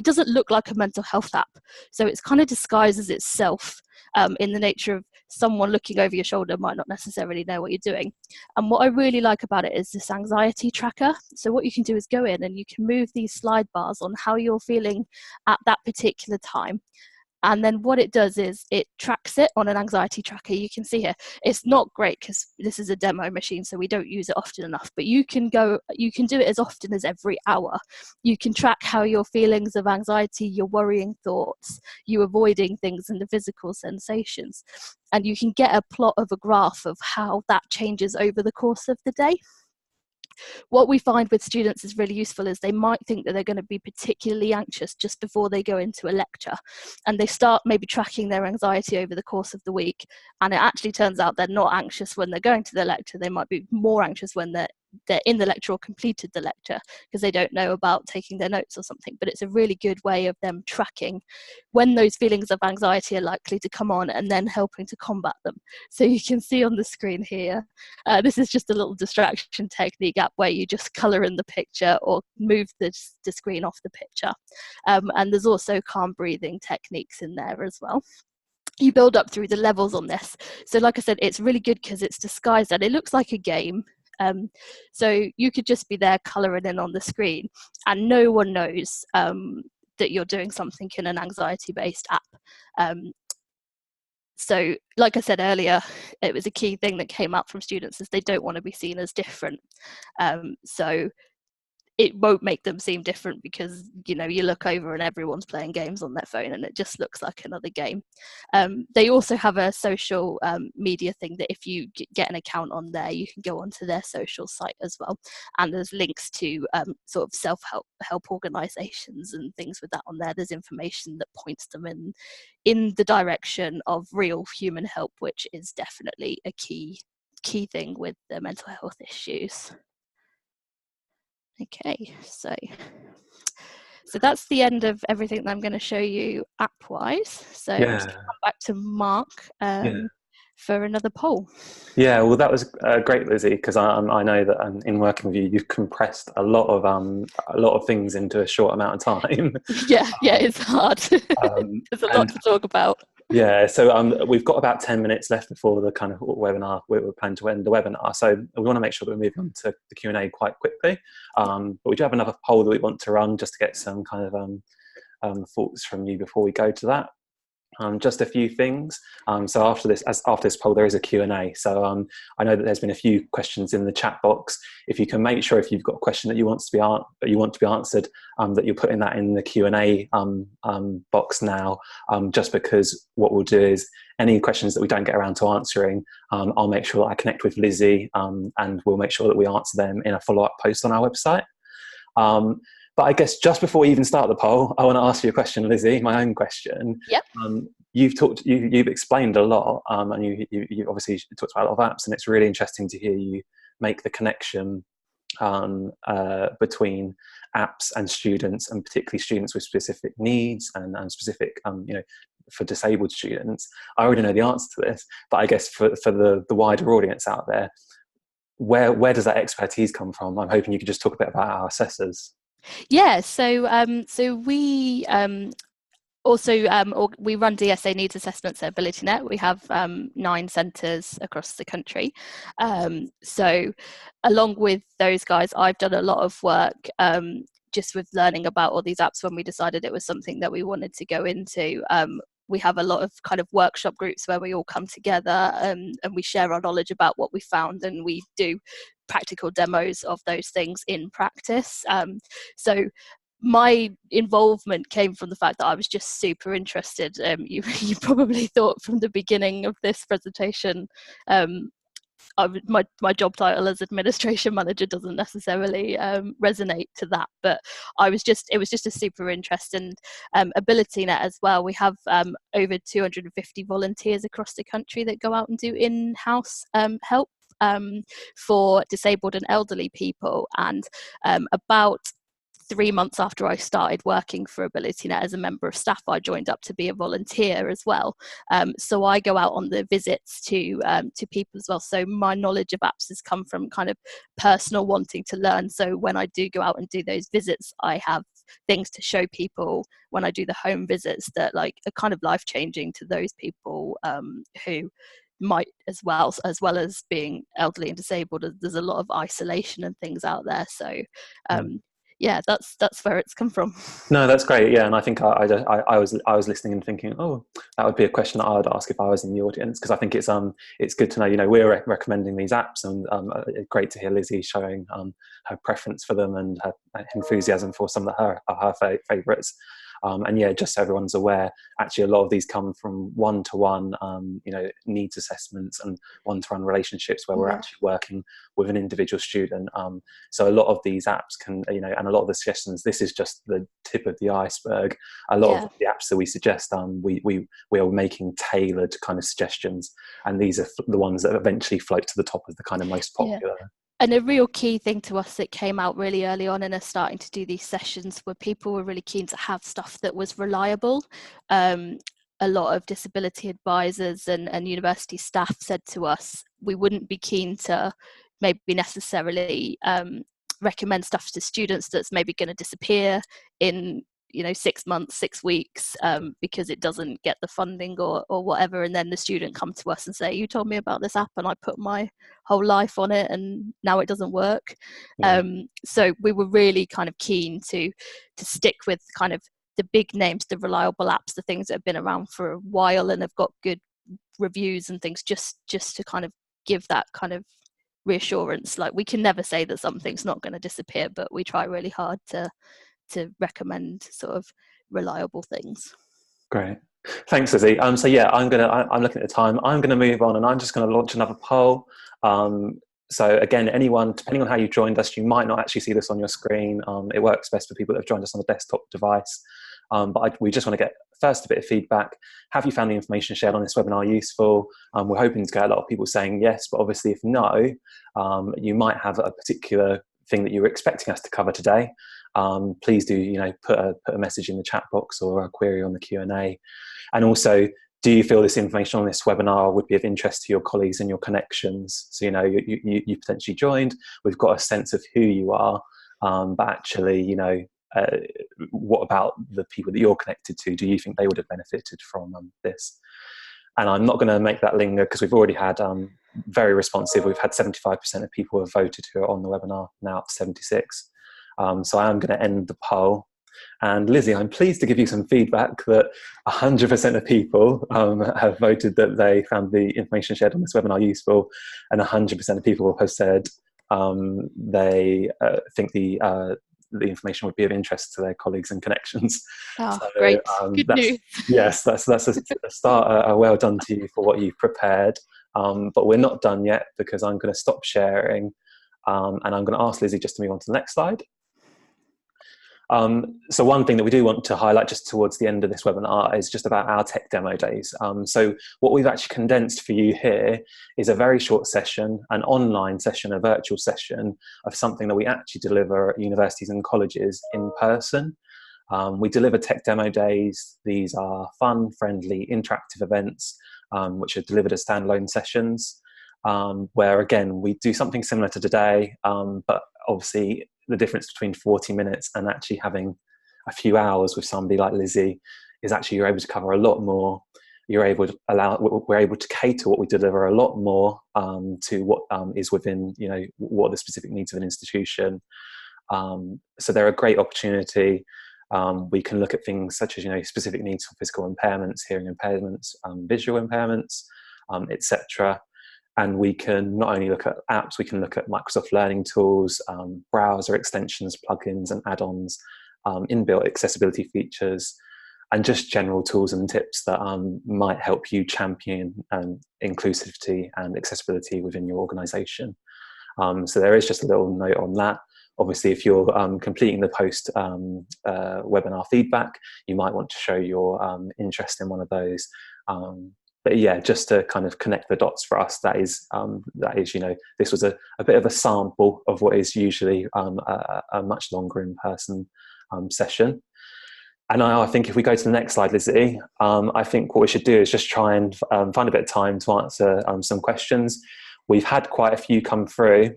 [SPEAKER 2] doesn't look like a mental health app. So it's kind of disguises itself in the nature of someone looking over your shoulder might not necessarily know what you're doing. And what I really like about it is this anxiety tracker. So what you can do is go in and you can move these slide bars on how you're feeling at that particular time. And then what it does is it tracks it on an anxiety tracker. You can see here, it's not great because this is a demo machine, so we don't use it often enough, but you can do it as often as every hour. You can track how your feelings of anxiety, your worrying thoughts, you avoiding things and the physical sensations. And you can get a plot of a graph of how that changes over the course of the day. what we find with students is really useful is they might think that they're going to be particularly anxious just before they go into a lecture, and they start maybe tracking their anxiety over the course of the week, and it actually turns out they're not anxious when they're going to the lecture. They might be more anxious when they're in the lecture or completed the lecture, because they don't know about taking their notes or something. But it's a really good way of them tracking when those feelings of anxiety are likely to come on, and then helping to combat them. So you can see on the screen here, this is just a little distraction technique app where you just colour in the picture or move the screen off the picture. And there's also calm breathing techniques in there as well. You build up through the levels on this. So like I said, it's really good because it's disguised and it looks like a game. So you could just be there colouring in on the screen, and no one knows that you're doing something in an anxiety-based app. So like I said earlier, it was a key thing that came up from students is they don't want to be seen as different. So it won't make them seem different because, you know, you look over and everyone's playing games on their phone and it just looks like another game. They also have a social media thing that if you get an account on there, you can go onto their social site as well. And there's links to sort of self-help organisations and things with that on there. There's information that points them in the direction of real human help, which is definitely a key thing with the mental health issues. Okay, so that's the end of everything that I'm going to show you app-wise. So I'm just going to come back to Mark for another poll.
[SPEAKER 1] Yeah, well, that was great, Lizzie, because I know that in working with you, you've compressed a lot of things into a short amount of time.
[SPEAKER 2] Yeah, it's hard. There's a lot to talk about.
[SPEAKER 1] Yeah, so we've got about 10 minutes left before the kind of webinar. We're planning to end the webinar, so we want to make sure that we're moving on to the Q&A quite quickly. But we do have another poll that we want to run just to get some kind of thoughts from you before we go to that. Just a few things. So after this poll, there is a Q&A. So I know that there's been a few questions in the chat box. If you can make sure if you've got a question that you want to be answered, that you're putting that in the Q&A box now. Just because what we'll do is any questions that we don't get around to answering, I'll make sure that I connect with Lizzie, and we'll make sure that we answer them in a follow-up post on our website. But I guess just before we even start the poll, I want to ask you a question, Lizzie, my own question.
[SPEAKER 2] Yep.
[SPEAKER 1] You've explained a lot, and you obviously talked about a lot of apps, and it's really interesting to hear you make the connection between apps and students, and particularly students with specific needs and specific, for disabled students. I already know the answer to this, but I guess for the wider audience out there, where does that expertise come from? I'm hoping you could just talk a bit about our assessors.
[SPEAKER 2] Yeah, so we also we run DSA needs assessments at AbilityNet. We have 9 centres across the country. So along with those guys, I've done a lot of work just with learning about all these apps when we decided it was something that we wanted to go into. We have a lot of kind of workshop groups where we all come together and we share our knowledge about what we found, and we do practical demos of those things in practice. So my involvement came from the fact that I was just super interested. You probably thought from the beginning of this presentation, my job title as administration manager doesn't necessarily resonate to that, but it was just a super interest. And AbilityNet as well, we have over 250 volunteers across the country that go out and do in-house help for disabled and elderly people. And about 3 months after I started working for AbilityNet as a member of staff, I joined up to be a volunteer as well. So I go out on the visits to people as well. So my knowledge of apps has come from kind of personal wanting to learn. So when I do go out and do those visits, I have things to show people when I do the home visits that like are kind of life-changing to those people who might as well as being elderly and disabled. There's a lot of isolation and things out there. So yeah, that's where it's come from.
[SPEAKER 1] No, that's great. Yeah, and I think I was listening and thinking, oh, that would be a question that I would ask if I was in the audience, because I think it's good to know. We're recommending these apps, and great to hear Lizzie showing her preference for them and her enthusiasm for some of her favourites. And yeah, just so everyone's aware, actually a lot of these come from one-to-one, needs assessments and one-to-one relationships where we're actually working with an individual student. So a lot of these apps can, and a lot of the suggestions, this is just the tip of the iceberg. A lot of the apps that we suggest, we are making tailored kind of suggestions, and these are the ones that eventually float to the top of the kind of most popular.
[SPEAKER 2] And a real key thing to us that came out really early on in us starting to do these sessions were people were really keen to have stuff that was reliable. A lot of disability advisors and university staff said to us, we wouldn't be keen to maybe necessarily recommend stuff to students that's maybe going to disappear in 6 months, 6 weeks, because it doesn't get the funding or whatever, and then the student come to us and say, you told me about this app and I put my whole life on it and now it doesn't work. So we were really kind of keen to stick with kind of the big names, the reliable apps, the things that have been around for a while and have got good reviews and things, just to kind of give that kind of reassurance. Like, we can never say that something's not going to disappear, but we try really hard to recommend sort of reliable things.
[SPEAKER 1] Great. Thanks, Lizzie. So yeah, I'm looking at the time. I'm gonna move on, and I'm just gonna launch another poll. So again, anyone, depending on how you joined us, you might not actually see this on your screen. It works best for people that have joined us on a desktop device. But we just want to get first a bit of feedback. Have you found the information shared on this webinar useful? We're hoping to get a lot of people saying yes, but obviously if no, you might have a particular thing that you were expecting us to cover today. Please do, put a message in the chat box or a query on the Q&A. And also, do you feel this information on this webinar would be of interest to your colleagues and your connections? So, you potentially joined, we've got a sense of who you are, but actually, what about the people that you're connected to? Do you think they would have benefited from this? And I'm not going to make that linger because we've already had very responsive. We've had 75% of people who have voted who are on the webinar, now up to 76. So I am going to end the poll. And Lizzie, I'm pleased to give you some feedback that 100% of people have voted that they found the information shared on this webinar useful, and 100% of people have said they think the information would be of interest to their colleagues and connections.
[SPEAKER 2] Oh, so, great. Good news.
[SPEAKER 1] Yes, that's a start. Well done to you for what you've prepared. But we're not done yet, because I'm going to stop sharing and I'm going to ask Lizzie just to move on to the next slide. So one thing that we do want to highlight just towards the end of this webinar is just about our tech demo days. So what we've actually condensed for you here is a very short session, an online session, a virtual session of something that we actually deliver at universities and colleges in person. We deliver tech demo days. These are fun, friendly, interactive events which are delivered as standalone sessions, where again, we do something similar to today, but obviously the difference between 40 minutes and actually having a few hours with somebody like Lizzie is actually you're able to cover a lot more. We're able to cater what we deliver a lot more to what is within, what are the specific needs of an institution. So they're a great opportunity. We can look at things such as, specific needs for physical impairments, hearing impairments, visual impairments, etc. And we can not only look at apps, we can look at Microsoft Learning tools, browser extensions, plugins and add-ons, inbuilt accessibility features, and just general tools and tips that might help you champion inclusivity and accessibility within your organisation. So there is just a little note on that. Obviously, if you're completing the post webinar feedback, you might want to show your interest in one of those. But yeah, just to kind of connect the dots for us, that is, this was a bit of a sample of what is usually a much longer in-person session. And I think if we go to the next slide, Lizzie, I think what we should do is just try and find a bit of time to answer some questions. We've had quite a few come through.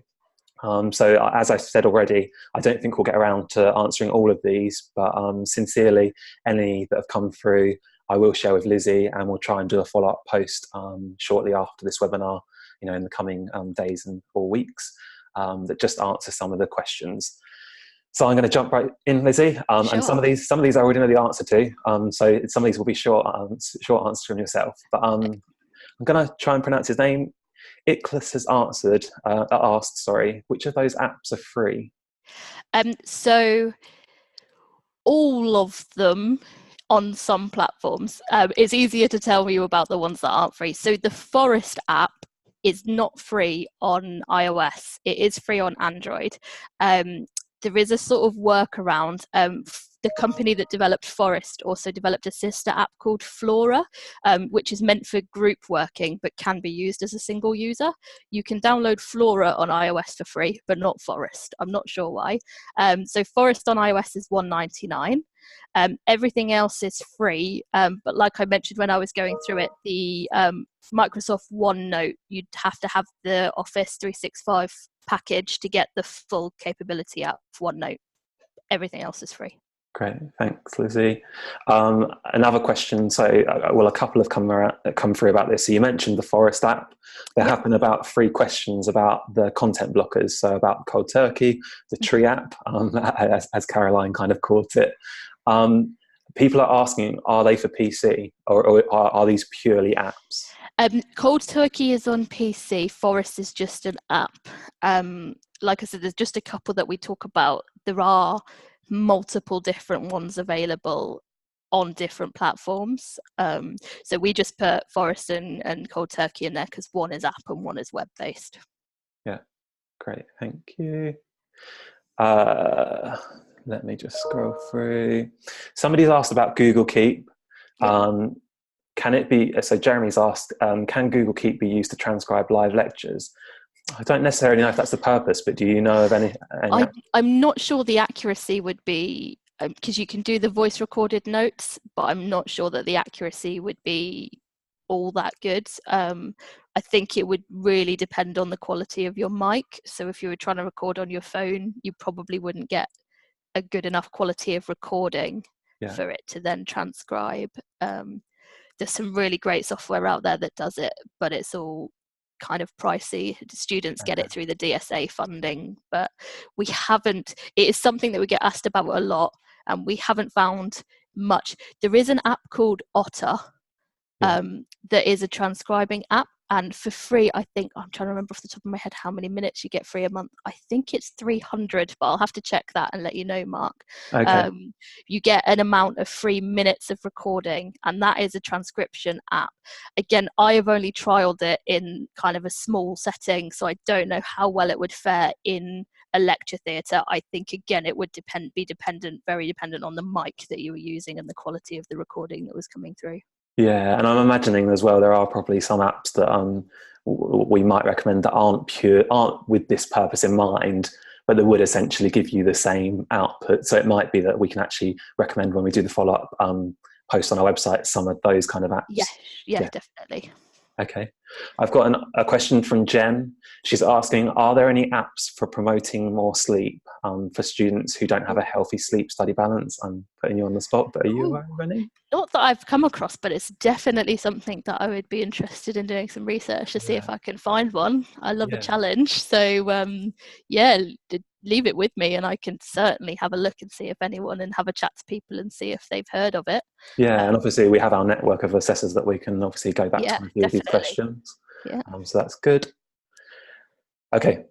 [SPEAKER 1] So as I said already, I don't think we'll get around to answering all of these, but sincerely, any that have come through, I will share with Lizzie, and we'll try and do a follow-up post shortly after this webinar, in the coming days or weeks, that just answer some of the questions. So I'm going to jump right in, Lizzie,
[SPEAKER 2] Sure.
[SPEAKER 1] and some of these I already know the answer to. So some of these will be short answers from yourself. But I'm going to try and pronounce his name. Iklas has asked, which of those apps are free?
[SPEAKER 2] So all of them on some platforms. It's easier to tell you about the ones that aren't free. So the Forest app is not free on iOS. It is free on Android. There is a sort of workaround. The company that developed Forest also developed a sister app called Flora, which is meant for group working but can be used as a single user. You can download Flora on iOS for free, but not Forest. I'm not sure why. So Forest on iOS is $1.99. Everything else is free, but like I mentioned when I was going through it, the Microsoft OneNote, you'd have to have the Office 365 package to get the full capability out of OneNote. Everything else is free.
[SPEAKER 1] Great, thanks, Lizzie. Another question. So, well, a couple have come through about this. So, you mentioned the Forest app. There have been about 3 questions about the content blockers. So, about Cold Turkey, the Tree app, as Caroline kind of caught it. People are asking, are they for PC or are these purely apps?
[SPEAKER 2] Cold Turkey is on PC. Forest is just an app. Like I said, there's just a couple that we talk about. There are multiple different ones available on different platforms. So we just put Forest and Cold Turkey in there because one is app and one is web-based.
[SPEAKER 1] Yeah, great, thank you. Let me just scroll through. Somebody's asked about Google Keep. Can it be, so Jeremy's asked, can Google Keep be used to transcribe live lectures? I don't necessarily know if that's the purpose, but do you know of any
[SPEAKER 2] I'm not sure the accuracy would be, because you can do the voice recorded notes, but I'm not sure that the accuracy would be all that good. I think it would really depend on the quality of your mic. So if you were trying to record on your phone, you probably wouldn't get a good enough quality of recording for it to then transcribe. There's some really great software out there that does it, but it's all kind of pricey. Students get it through the DSA funding, but we haven't, it is something that we get asked about a lot, and we haven't found much. There is an app called Otter that is a transcribing app, and for free, I think, I'm trying to remember off the top of my head how many minutes you get free a month. I think it's 300, but I'll have to check that and let you know, Mark. You get an amount of free minutes of recording, and that is a transcription app. Again, I have only trialed it in kind of a small setting, so I don't know how well it would fare in a lecture theatre. I think, again, it would very dependent on the mic that you were using and the quality of the recording that was coming through.
[SPEAKER 1] Yeah, and I'm imagining as well there are probably some apps that we might recommend that aren't with this purpose in mind, but that would essentially give you the same output. So it might be that we can actually recommend when we do the follow-up post on our website some of those kind of apps.
[SPEAKER 2] Yeah, definitely.
[SPEAKER 1] Okay. I've got a question from Jen. She's asking, are there any apps for promoting more sleep for students who don't have a healthy sleep study balance? I'm putting you on the spot, but are you aware of any?
[SPEAKER 2] Not that I've come across, but it's definitely something that I would be interested in doing some research to see if I can find one. I love a challenge. So leave it with me, and I can certainly have a look and see if anyone, and have a chat to people and see if they've heard of it.
[SPEAKER 1] Yeah, and obviously we have our network of assessors that we can obviously go back to review these questions. So that's good. Okay.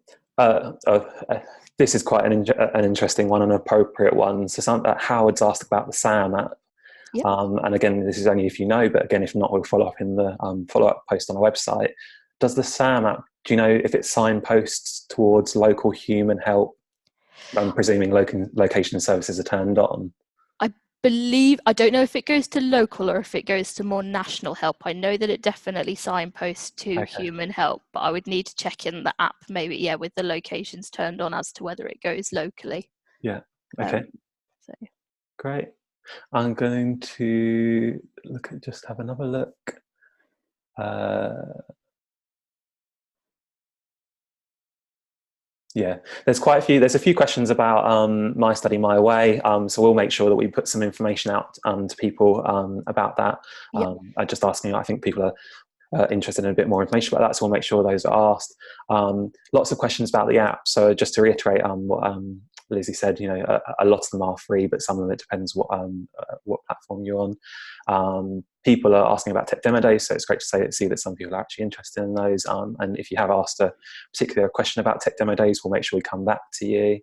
[SPEAKER 1] This is quite an interesting one, an appropriate one. So Howard's asked about the SAM app. And again, this is only if you know, but again, if not, we'll follow up in the follow-up post on our website. Does the SAM app, do you know if it signposts towards local human help? I'm presuming location services are turned on.
[SPEAKER 2] I don't know if it goes to local or if it goes to more national help. I know that it definitely signposts to human help, but I would need to check in the app maybe, with the locations turned on as to whether it goes locally.
[SPEAKER 1] Great. I'm going to just have another look. There's a few questions about My Study My Way, so we'll make sure that we put some information out to people about that. I'm just asking, I think people are interested in a bit more information about that, so we'll make sure those are asked. Lots of questions about the app, so just to reiterate what Lizzie said, a lot of them are free, but some of them, it depends what platform you're on. People are asking about tech demo days, so it's great to see that some people are actually interested in those. And if you have asked a particular question about tech demo days, we'll make sure we come back to you.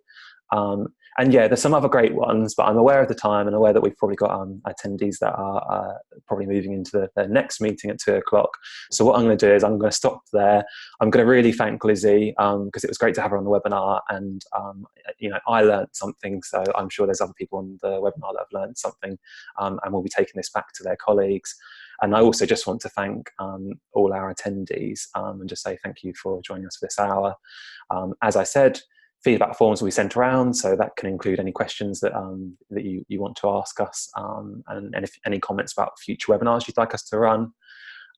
[SPEAKER 1] And yeah, there's some other great ones, but I'm aware of the time and aware that we've probably got attendees that are probably moving into the next meeting at 2:00. So what I'm going to do is I'm going to stop there. I'm going to really thank Lizi because it was great to have her on the webinar, and I learned something, so I'm sure there's other people on the webinar that have learned something, and we'll be taking this back to their colleagues. And I also just want to thank all our attendees and just say thank you for joining us for this hour. As I said, feedback forms will be sent around, so that can include any questions that that you want to ask us, and if any comments about future webinars you'd like us to run.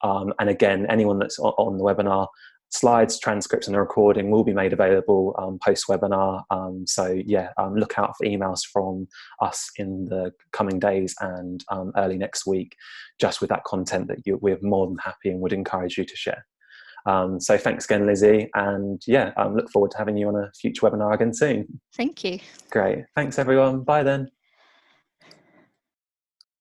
[SPEAKER 1] And again, anyone that's on the webinar, slides, transcripts, and the recording will be made available post-webinar. So yeah, look out for emails from us in the coming days and early next week, just with that content that we're more than happy and would encourage you to share. So thanks again, Lizi, and yeah, look forward to having you on a future webinar again soon.
[SPEAKER 2] Thank you.
[SPEAKER 1] Great. Thanks, everyone. Bye then.